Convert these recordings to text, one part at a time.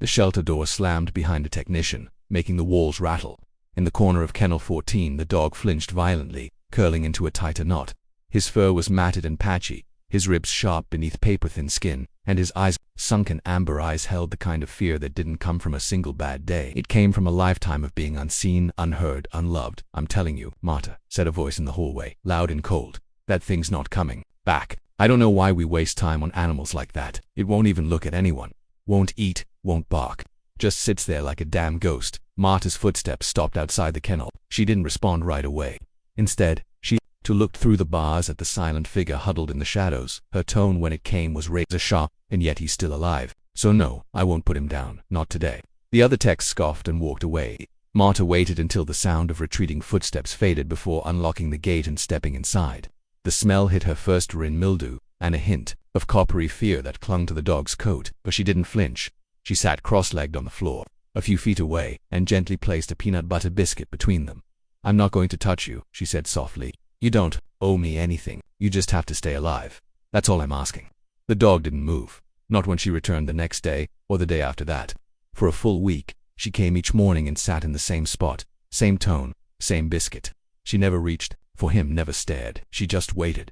The shelter door slammed behind the technician, making the walls rattle. In the corner of Kennel 14, the dog flinched violently, curling into a tighter knot. His fur was matted and patchy, his ribs sharp beneath paper-thin skin, and his eyes, sunken amber eyes, held the kind of fear that didn't come from a single bad day. It came from a lifetime of being unseen, unheard, unloved. "I'm telling you, Marta," said a voice in the hallway, loud and cold, "that thing's not coming back. I don't know why we waste time on animals like that. It won't even look at anyone. Won't eat, won't bark. Just sits there like a damn ghost." Marta's footsteps stopped outside the kennel. She didn't respond right away. Instead, she looked through the bars at the silent figure huddled in the shadows. Her tone when it came was razor sharp, "And yet he's still alive. So no, I won't put him down. Not today." The other tech scoffed and walked away. Marta waited until the sound of retreating footsteps faded before unlocking the gate and stepping inside. The smell hit her first in mildew, and a hint of coppery fear that clung to the dog's coat, but she didn't flinch. She sat cross-legged on the floor, a few feet away, and gently placed a peanut butter biscuit between them. "I'm not going to touch you," she said softly. "You don't owe me anything. You just have to stay alive. That's all I'm asking." The dog didn't move, not when she returned the next day, or the day after that. For a full week, she came each morning and sat in the same spot, same tone, same biscuit. She never reached for him, never stared. She just waited.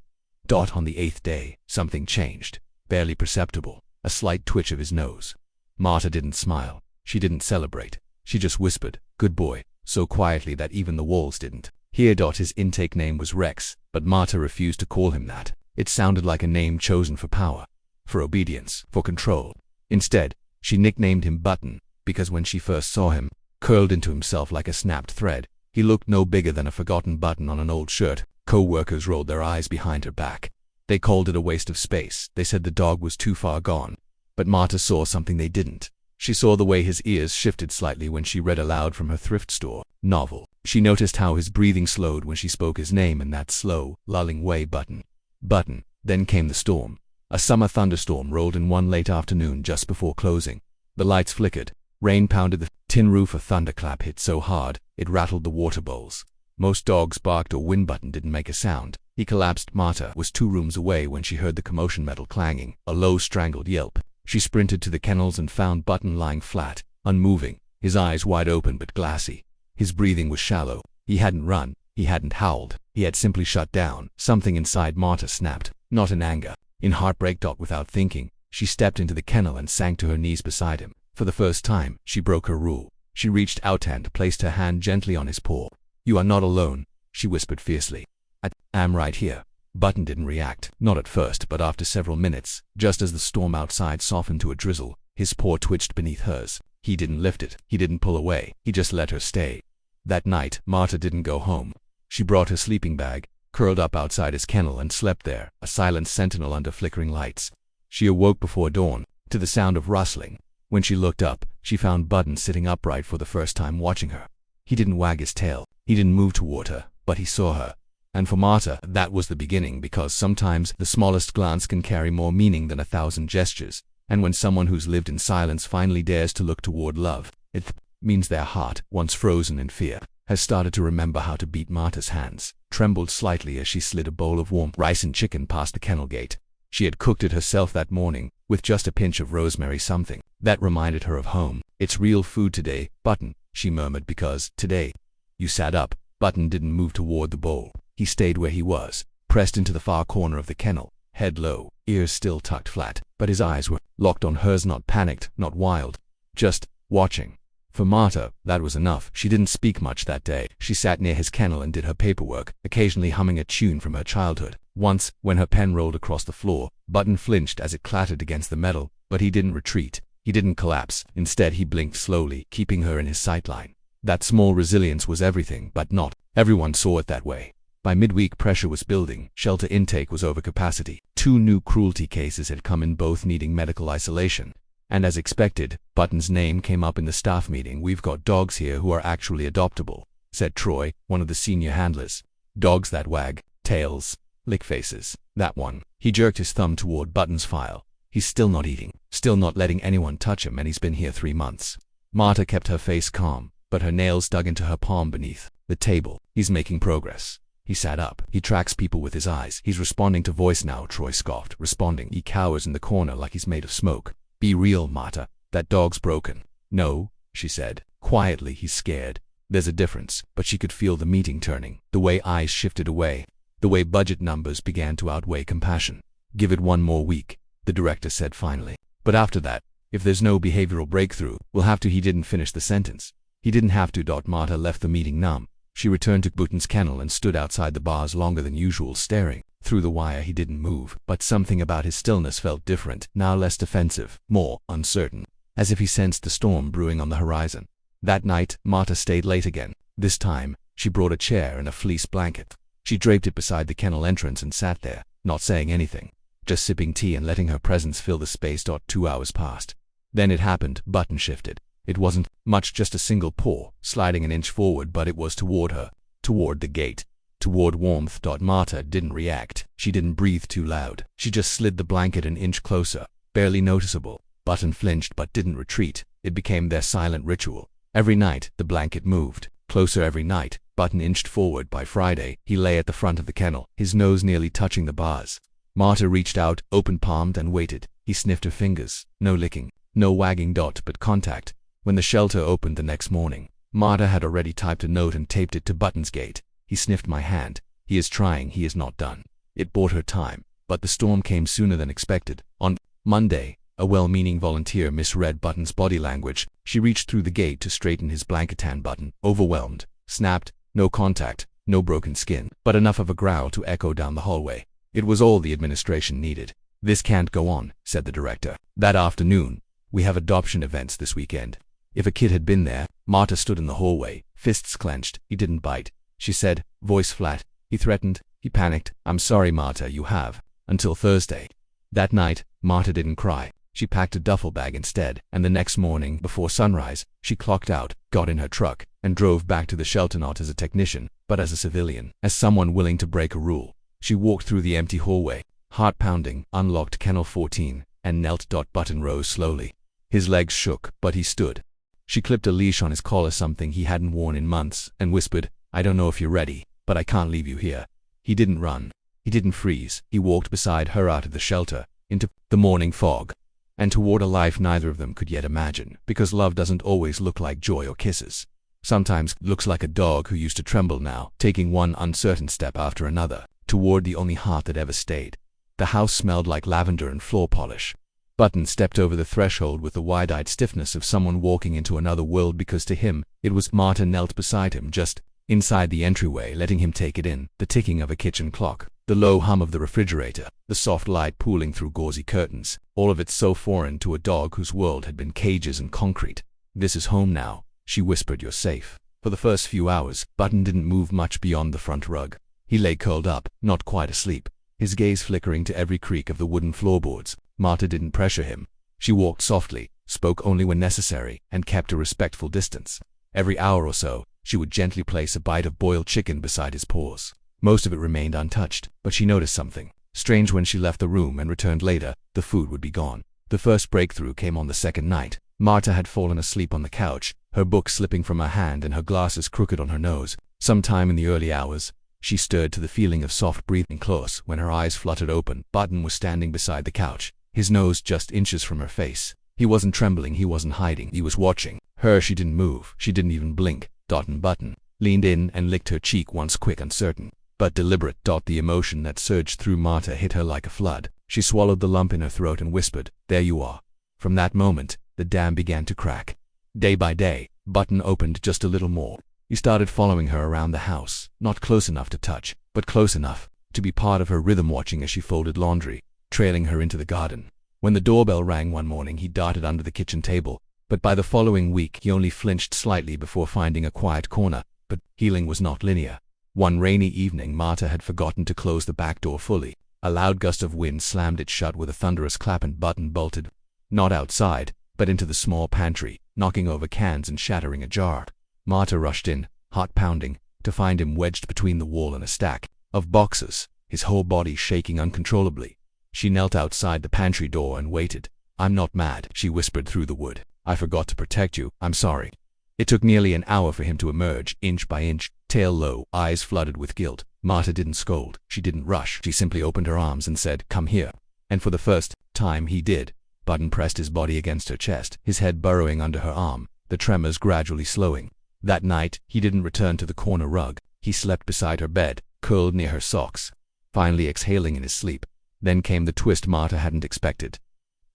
On the 8th day, something changed, barely perceptible, a slight twitch of his nose. Marta didn't smile. She didn't celebrate. She just whispered, "Good boy," so quietly that even the walls didn't hear. His intake name was Rex, but Marta refused to call him that. It sounded like a name chosen for power, for obedience, for control. Instead, she nicknamed him Button, because when she first saw him, curled into himself like a snapped thread, he looked no bigger than a forgotten button on an old shirt. Co-workers rolled their eyes behind her back. They called it a waste of space. They said the dog was too far gone. But Marta saw something they didn't. She saw the way his ears shifted slightly when she read aloud from her thrift store novel. She noticed how his breathing slowed when she spoke his name in that slow, lulling way. Button. Button. Then came the storm. A summer thunderstorm rolled in one late afternoon just before closing. The lights flickered. Rain pounded the tin roof. A thunderclap hit so hard, it rattled the water bowls. Most dogs barked or whined. Button didn't make a sound. He collapsed. Marta was 2 rooms away when she heard the commotion metal clanging, a low strangled yelp. She sprinted to the kennels and found Button lying flat, unmoving, his eyes wide open but glassy. His breathing was shallow. He hadn't run. He hadn't howled. He had simply shut down. Something inside Marta snapped, not in anger, in heartbreak. Without thinking, she stepped into the kennel and sank to her knees beside him. For the first time, she broke her rule. She reached out and placed her hand gently on his paw. "You are not alone," she whispered fiercely. "I am right here." Button didn't react, not at first, but after several minutes, just as the storm outside softened to a drizzle, his paw twitched beneath hers. He didn't lift it. He didn't pull away. He just let her stay. That night, Marta didn't go home. She brought her sleeping bag, curled up outside his kennel, and slept there, a silent sentinel under flickering lights. She awoke before dawn, to the sound of rustling. When she looked up, she found Button sitting upright for the first time, watching her. He didn't wag his tail. He didn't move toward her, but he saw her. And for Marta, that was the beginning, because sometimes the smallest glance can carry more meaning than 1,000 gestures. And when someone who's lived in silence finally dares to look toward love, it means their heart, once frozen in fear, has started to remember how to beat. Marta's hands trembled slightly as she slid a bowl of warm rice and chicken past the kennel gate. She had cooked it herself that morning, with just a pinch of rosemary, something that reminded her of home. "It's real food today, Button," she murmured, "because today you sat up." Button didn't move toward the bowl. He stayed where he was, pressed into the far corner of the kennel, head low, ears still tucked flat, but his eyes were locked on hers, not panicked, not wild, just watching. For Marta, that was enough. She didn't speak much that day. She sat near his kennel and did her paperwork, occasionally humming a tune from her childhood. Once, when her pen rolled across the floor, Button flinched as it clattered against the metal, but he didn't retreat. He didn't collapse. Instead, he blinked slowly, keeping her in his sightline. That small resilience was everything, but not everyone saw it that way. By midweek, pressure was building. Shelter intake was over capacity. 2 new cruelty cases had come in, both needing medical isolation. And as expected, Button's name came up in the staff meeting. "We've got dogs here who are actually adoptable," said Troy, one of the senior handlers. "Dogs that wag tails, lick faces. That one." He jerked his thumb toward Button's file. "He's still not eating, still not letting anyone touch him, and he's been here 3 months. Marta kept her face calm, but her nails dug into her palm beneath the table. "He's making progress." He sat up. "He tracks people with his eyes. He's responding to voice now," Troy scoffed. "Responding. He cowers in the corner like he's made of smoke." "Be real, Marta." That dog's broken." "No," she said. Quietly, he's scared. There's a difference, but she could feel the meeting turning, the way eyes shifted away, the way budget numbers began to outweigh compassion. "Give it one more week," the director said finally. "But after that, if there's no behavioral breakthrough, we'll have to." He didn't finish the sentence. He didn't have to. Marta left the meeting numb. She returned to Button's kennel and stood outside the bars longer than usual, staring. Through the wire he didn't move, but something about his stillness felt different, now less defensive, more uncertain, as if he sensed the storm brewing on the horizon. That night, Marta stayed late again. This time, she brought a chair and a fleece blanket. She draped it beside the kennel entrance and sat there, not saying anything, just sipping tea and letting her presence fill the space. 2 hours passed. Then it happened. Button shifted. It wasn't much, just a single paw, sliding an inch forward, but it was toward her, toward the gate, toward warmth. Marta didn't react. She didn't breathe too loud. She just slid the blanket an inch closer, barely noticeable. Button flinched but didn't retreat. It became their silent ritual. Every night, the blanket moved. Closer every night. Button inched forward. By Friday, he lay at the front of the kennel, his nose nearly touching the bars. Marta reached out, open-palmed, and waited. He sniffed her fingers. No licking, no wagging. But contact. When the shelter opened the next morning, Marta had already typed a note and taped it to Button's gate. "He sniffed my hand. He is trying. He is not done." It bought her time, but the storm came sooner than expected. On Monday, a well-meaning volunteer misread Button's body language. She reached through the gate to straighten his blanketan. Button, overwhelmed, snapped. No contact, no broken skin, but enough of a growl to echo down the hallway. It was all the administration needed. "This can't go on," said the director. That afternoon, "We have adoption events this weekend." If a kid had been there, Marta stood in the hallway, fists clenched. "He didn't bite," she said, voice flat. "He threatened." He panicked. "I'm sorry, Marta, you have until Thursday." That night, Marta didn't cry. She packed a duffel bag instead, and the next morning, before sunrise, she clocked out, got in her truck, and drove back to the shelter, not as a technician, but as a civilian, as someone willing to break a rule. She walked through the empty hallway, heart pounding, unlocked Kennel 14, and knelt. Button rose slowly. His legs shook, but he stood. She clipped a leash on his collar, something he hadn't worn in months, and whispered, "I don't know if you're ready, but I can't leave you here." He didn't run. He didn't freeze. He walked beside her out of the shelter, into the morning fog, and toward a life neither of them could yet imagine, because love doesn't always look like joy or kisses. Sometimes it looks like a dog who used to tremble now, taking one uncertain step after another, toward the only heart that ever stayed. The house smelled like lavender and floor polish. Button stepped over the threshold with the wide-eyed stiffness of someone walking into another world, because to him, it was. Marta knelt beside him, just inside the entryway, letting him take it in, the ticking of a kitchen clock, the low hum of the refrigerator, the soft light pooling through gauzy curtains, all of it so foreign to a dog whose world had been cages and concrete. "This is home now," she whispered. "You're safe." For the first few hours, Button didn't move much beyond the front rug. He lay curled up, not quite asleep, his gaze flickering to every creak of the wooden floorboards. Marta didn't pressure him. She walked softly, spoke only when necessary, and kept a respectful distance. Every hour or so, she would gently place a bite of boiled chicken beside his paws. Most of it remained untouched, but she noticed something strange when she left the room and returned later. The food would be gone. The first breakthrough came on the second night. Marta had fallen asleep on the couch, her book slipping from her hand and her glasses crooked on her nose. Sometime in the early hours, she stirred to the feeling of soft breathing close. When her eyes fluttered open, Button was standing beside the couch, his nose just inches from her face. He wasn't trembling, he wasn't hiding, he was watching her. She didn't move, she didn't even blink. And Button leaned in and licked her cheek once, quick, uncertain, but deliberate. The emotion that surged through Marta hit her like a flood. She swallowed the lump in her throat and whispered, "There you are." From that moment, the dam began to crack. Day by day, Button opened just a little more. He started following her around the house, not close enough to touch, but close enough to be part of her rhythm, watching as she folded laundry, trailing her into the garden. When the doorbell rang one morning, he darted under the kitchen table, but by the following week he only flinched slightly before finding a quiet corner. But healing was not linear. One rainy evening, Marta had forgotten to close the back door fully. A loud gust of wind slammed it shut with a thunderous clap, and Button bolted, not outside, but into the small pantry, knocking over cans and shattering a jar. Marta rushed in, heart pounding, to find him wedged between the wall and a stack of boxes, his whole body shaking uncontrollably. She knelt outside the pantry door and waited. "I'm not mad," she whispered through the wood. "I forgot to protect you. I'm sorry." It took nearly an hour for him to emerge, inch by inch, tail low, eyes flooded with guilt. Marta didn't scold. She didn't rush. She simply opened her arms and said, "Come here." And for the first time he did. Button pressed his body against her chest, his head burrowing under her arm, the tremors gradually slowing. That night, he didn't return to the corner rug. He slept beside her bed, curled near her socks, finally exhaling in his sleep. Then came the twist Marta hadn't expected.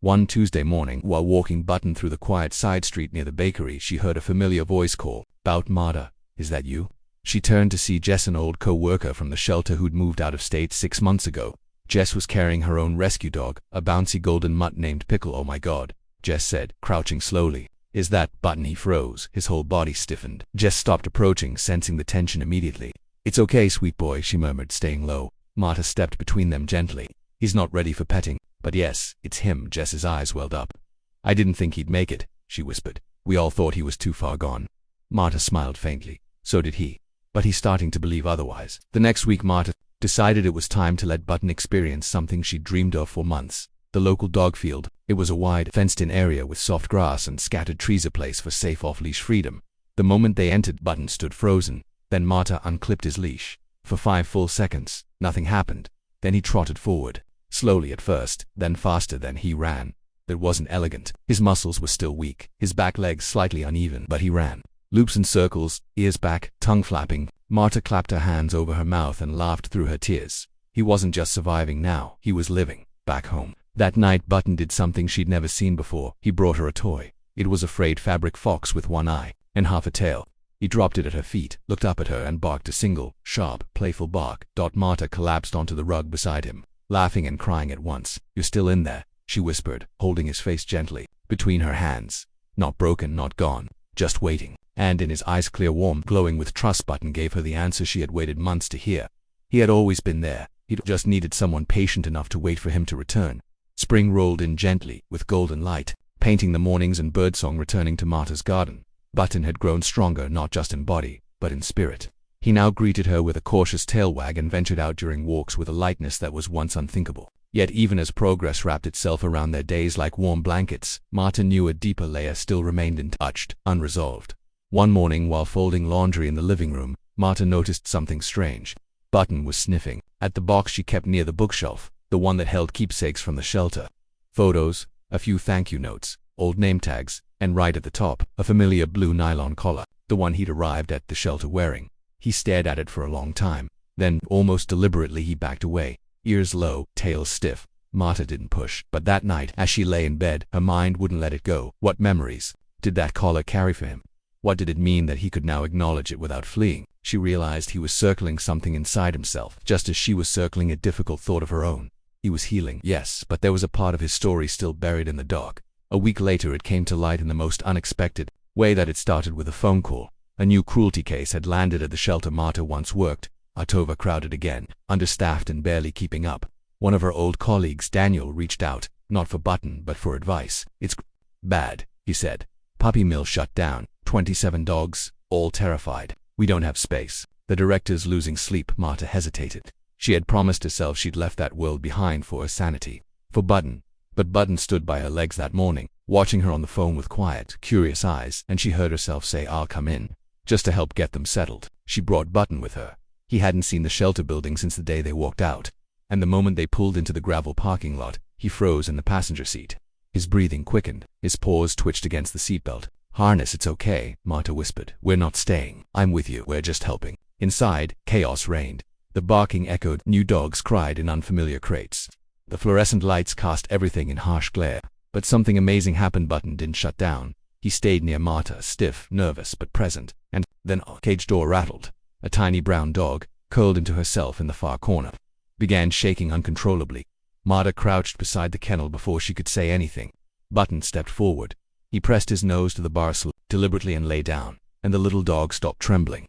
One Tuesday morning, while walking Button through the quiet side street near the bakery, she heard a familiar voice call, "Bout Marta, is that you?" She turned to see Jess, an old co-worker from the shelter who'd moved out of state 6 months ago. Jess was carrying her own rescue dog, a bouncy golden mutt named Pickle. "Oh my God," Jess said, crouching slowly. "Is that Button?" He froze, his whole body stiffened. Jess stopped approaching, sensing the tension immediately. "It's okay, sweet boy," she murmured, staying low. Marta stepped between them gently. "He's not ready for petting, but yes, it's him." Jess's eyes welled up. "I didn't think he'd make it," she whispered. "We all thought he was too far gone." Marta smiled faintly. So did he. But he's starting to believe otherwise. The next week, Marta decided it was time to let Button experience something she'd dreamed of for months. The local dog field. It was a wide, fenced-in area with soft grass and scattered trees, a place for safe off-leash freedom. The moment they entered, Button stood frozen. Then Marta unclipped his leash. For 5 full seconds, nothing happened. Then he trotted forward. Slowly at first, then faster. Then he ran. It wasn't elegant. His muscles were still weak, his back legs slightly uneven, but he ran. Loops and circles, ears back, tongue flapping. Marta clapped her hands over her mouth and laughed through her tears. He wasn't just surviving now, he was living. Back home. That night, Button did something she'd never seen before. He brought her a toy. It was a frayed fabric fox with one eye and half a tail. He dropped it at her feet, looked up at her, and barked a single, sharp, playful bark. Marta collapsed onto the rug beside him, laughing and crying at once. "You're still in there," she whispered, holding his face gently between her hands. "Not broken, not gone, just waiting." And in his eyes, clear, warm, glowing with trust, Button gave her the answer she had waited months to hear. He had always been there. He'd just needed someone patient enough to wait for him to return. Spring rolled in gently, with golden light, painting the mornings and birdsong returning to Marta's garden. Button had grown stronger, not just in body, but in spirit. He now greeted her with a cautious tail wag and ventured out during walks with a lightness that was once unthinkable. Yet even as progress wrapped itself around their days like warm blankets, Marta knew a deeper layer still remained untouched, unresolved. One morning, while folding laundry in the living room, Marta noticed something strange. Button was sniffing at the box she kept near the bookshelf, the one that held keepsakes from the shelter. Photos, a few thank you notes, old name tags, and right at the top, a familiar blue nylon collar, the one he'd arrived at the shelter wearing. He stared at it for a long time. Then, almost deliberately, he backed away, ears low, tail stiff. Marta didn't push, but that night, as she lay in bed, her mind wouldn't let it go. What memories did that collar carry for him? What did it mean that he could now acknowledge it without fleeing? She realized he was circling something inside himself, just as she was circling a difficult thought of her own. He was healing, yes, but there was a part of his story still buried in the dark. A week later, it came to light in the most unexpected way. That it started with a phone call. A new cruelty case had landed at the shelter Marta once worked. October crowded again, understaffed and barely keeping up. One of her old colleagues, Daniel, reached out, not for Button, but for advice. "It's bad," he said. "Puppy mill shut down. 27 dogs, all terrified. We don't have space." The director's losing sleep. Marta hesitated. She had promised herself she'd left that world behind for her sanity, for Button. But Button stood by her legs that morning, watching her on the phone with quiet, curious eyes, and she heard herself say, "I'll come in," just to help get them settled. She brought Button with her. He hadn't seen the shelter building since the day they walked out, and the moment they pulled into the gravel parking lot, he froze in the passenger seat. His breathing quickened, his paws twitched against the seatbelt. "Harness, it's okay," Marta whispered. "We're not staying. I'm with you. We're just helping." Inside, chaos reigned. The barking echoed, new dogs cried in unfamiliar crates. The fluorescent lights cast everything in harsh glare. But something amazing happened. Button didn't shut down. He stayed near Marta, stiff, nervous, but present. And then a cage door rattled. A tiny brown dog, curled into herself in the far corner, began shaking uncontrollably. Marta crouched beside the kennel before she could say anything. Button stepped forward. He pressed his nose to the bar stool deliberately and lay down, and the little dog stopped trembling.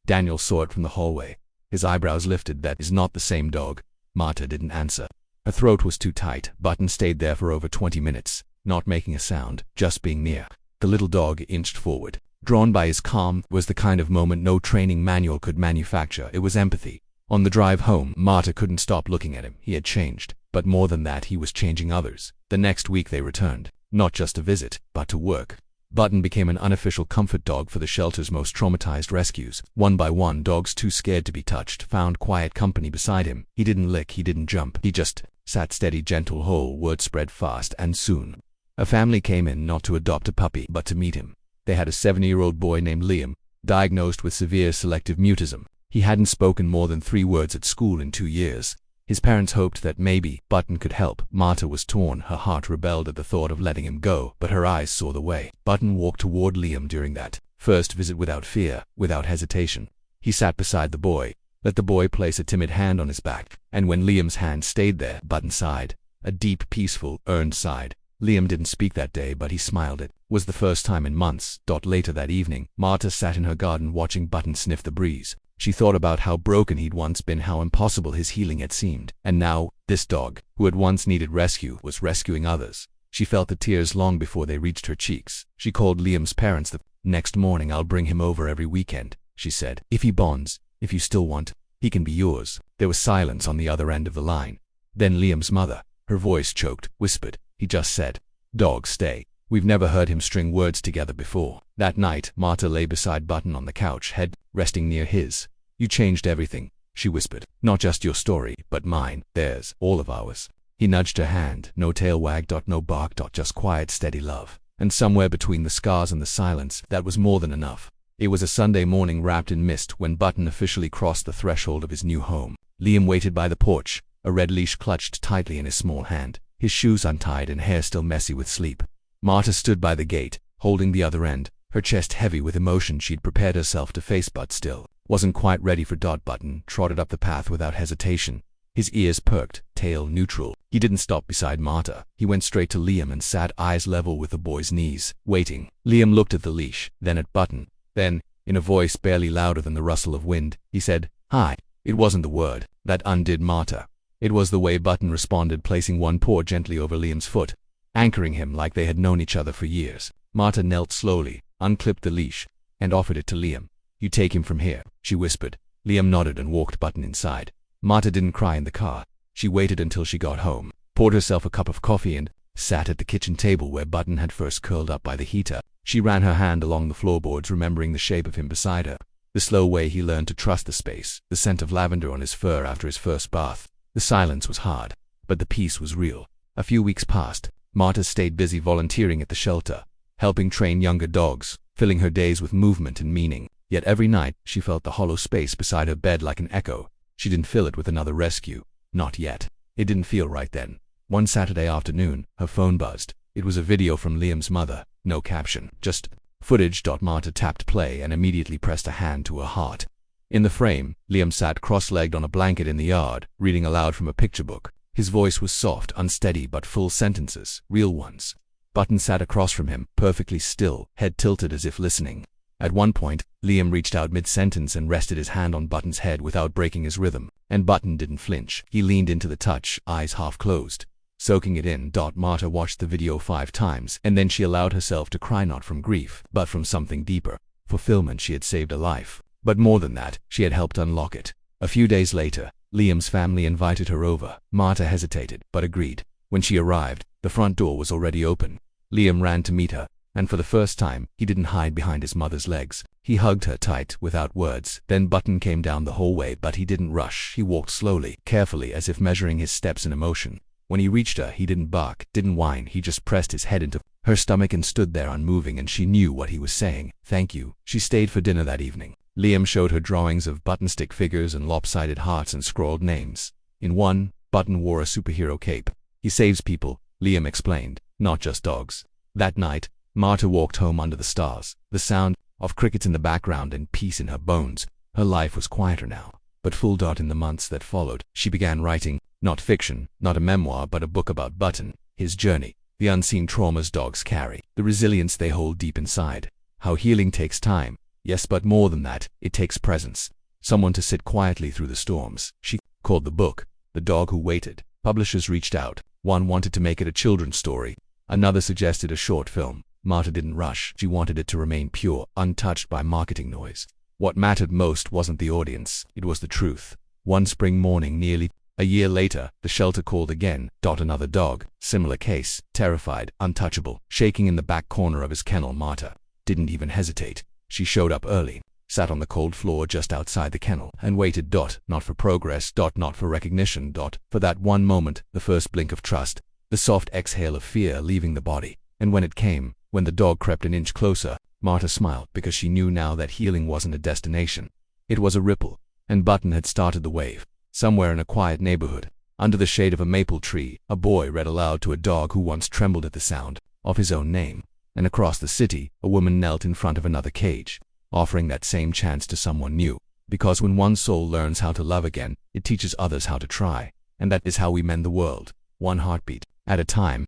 Daniel saw it from the hallway. His eyebrows lifted. "That is not the same dog." Marta didn't answer. Her throat was too tight. Button stayed there for over 20 minutes, not making a sound, just being near. The little dog inched forward. Drawn by his calm, was the kind of moment no training manual could manufacture. It was empathy. On the drive home, Marta couldn't stop looking at him. He had changed. But more than that, he was changing others. The next week they returned. Not just to visit, but to work. Button became an unofficial comfort dog for the shelter's most traumatized rescues. One by one, dogs too scared to be touched found quiet company beside him. He didn't lick, he didn't jump. He just sat steady, gentle, whole word spread fast, and soon A family came in not to adopt a puppy, but to meet him. They had a 7-year-old boy named Liam, diagnosed with severe selective mutism. He hadn't spoken more than 3 words at school in 2 years. His parents hoped that maybe Button could help. Marta was torn. Her heart rebelled at the thought of letting him go, but her eyes saw the way. Button walked toward Liam during that first visit without fear, without hesitation. He sat beside the boy, let the boy place a timid hand on his back, and when Liam's hand stayed there, Button sighed. A deep, peaceful, earned sigh. Liam didn't speak that day, but he smiled. It was the first time in months. Later that evening, Marta sat in her garden watching Button sniff the breeze. She thought about how broken he'd once been, how impossible his healing had seemed. And now, this dog, who had once needed rescue, was rescuing others. She felt the tears long before they reached her cheeks. She called Liam's parents the next morning. "I'll bring him over every weekend," she said. "If he bonds, if you still want, he can be yours." There was silence on the other end of the line. Then Liam's mother, her voice choked, whispered, "He just said, 'Dog, stay.'" We've never heard him string words together before. That night, Marta lay beside Button on the couch, head resting near his. "You changed everything," she whispered. "Not just your story, but mine, theirs, all of ours." He nudged her hand. No tail wag. No bark. Just quiet, steady love. And somewhere between the scars and the silence, that was more than enough. It was a Sunday morning wrapped in mist when Button officially crossed the threshold of his new home. Liam waited by the porch, a red leash clutched tightly in his small hand, his shoes untied and hair still messy with sleep. Marta stood by the gate, holding the other end, her chest heavy with emotion. She'd prepared herself to face, but still wasn't quite ready for. Button trotted up the path without hesitation. His ears perked, tail neutral. He didn't stop beside Marta. He went straight to Liam and sat eyes level with the boy's knees, waiting. Liam looked at the leash, then at Button. Then, in a voice barely louder than the rustle of wind, he said, "Hi." It wasn't the word that undid Marta. It was the way Button responded, placing one paw gently over Liam's foot, anchoring him like they had known each other for years. Marta knelt slowly, unclipped the leash, and offered it to Liam. "You take him from here," she whispered. Liam nodded and walked Button inside. Marta didn't cry in the car. She waited until she got home, poured herself a cup of coffee and sat at the kitchen table where Button had first curled up by the heater. She ran her hand along the floorboards, remembering the shape of him beside her, the slow way he learned to trust the space, the scent of lavender on his fur after his first bath. The silence was hard, but the peace was real. A few weeks passed. Marta stayed busy volunteering at the shelter, helping train younger dogs, filling her days with movement and meaning. Yet every night, she felt the hollow space beside her bed like an echo. She didn't fill it with another rescue. Not yet. It didn't feel right then. One Saturday afternoon, her phone buzzed. It was a video from Liam's mother. No caption, just footage. Marta tapped play and immediately pressed a hand to her heart. In the frame, Liam sat cross-legged on a blanket in the yard, reading aloud from a picture book. His voice was soft, unsteady, but full sentences, real ones. Button sat across from him, perfectly still, head tilted as if listening. At one point, Liam reached out mid-sentence and rested his hand on Button's head without breaking his rhythm, and Button didn't flinch. He leaned into the touch, eyes half closed, soaking it in. Marta watched the video 5 times, and then she allowed herself to cry, not from grief, but from something deeper. Fulfillment. She had saved a life. But more than that, she had helped unlock it. A few days later, Liam's family invited her over. Marta hesitated, but agreed. When she arrived, the front door was already open. Liam ran to meet her, and for the first time, he didn't hide behind his mother's legs. He hugged her tight, without words. Then Button came down the hallway, but he didn't rush. He walked slowly, carefully, as if measuring his steps in emotion. When he reached her, he didn't bark, didn't whine. He just pressed his head into her stomach and stood there unmoving, and she knew what he was saying. "Thank you." She stayed for dinner that evening. Liam showed her drawings of button stick figures and lopsided hearts and scrawled names. In one, Button wore a superhero cape. "He saves people," Liam explained, "not just dogs." That night, Marta walked home under the stars, the sound of crickets in the background and peace in her bones. Her life was quieter now, but full. In the months that followed, she began writing, not fiction, not a memoir, but a book about Button, his journey, the unseen traumas dogs carry, the resilience they hold deep inside, how healing takes time. Yes, but more than that, it takes presence. Someone to sit quietly through the storms. She called the book The Dog Who Waited. Publishers reached out. One wanted to make it a children's story. Another suggested a short film. Marta didn't rush. She wanted it to remain pure, untouched by marketing noise. What mattered most wasn't the audience. It was the truth. One spring morning, nearly a year later, the shelter called again. Another dog. Similar case. Terrified, untouchable, shaking in the back corner of his kennel. Marta didn't even hesitate. She showed up early, sat on the cold floor just outside the kennel, and waited. Not for progress. Not for recognition. For that one moment, the first blink of trust, the soft exhale of fear leaving the body. And when it came, when the dog crept an inch closer, Marta smiled because she knew now that healing wasn't a destination. It was a ripple, and Button had started the wave. Somewhere in a quiet neighborhood, under the shade of a maple tree, a boy read aloud to a dog who once trembled at the sound of his own name. And across the city, a woman knelt in front of another cage, offering that same chance to someone new. Because when one soul learns how to love again, it teaches others how to try. And that is how we mend the world, one heartbeat at a time.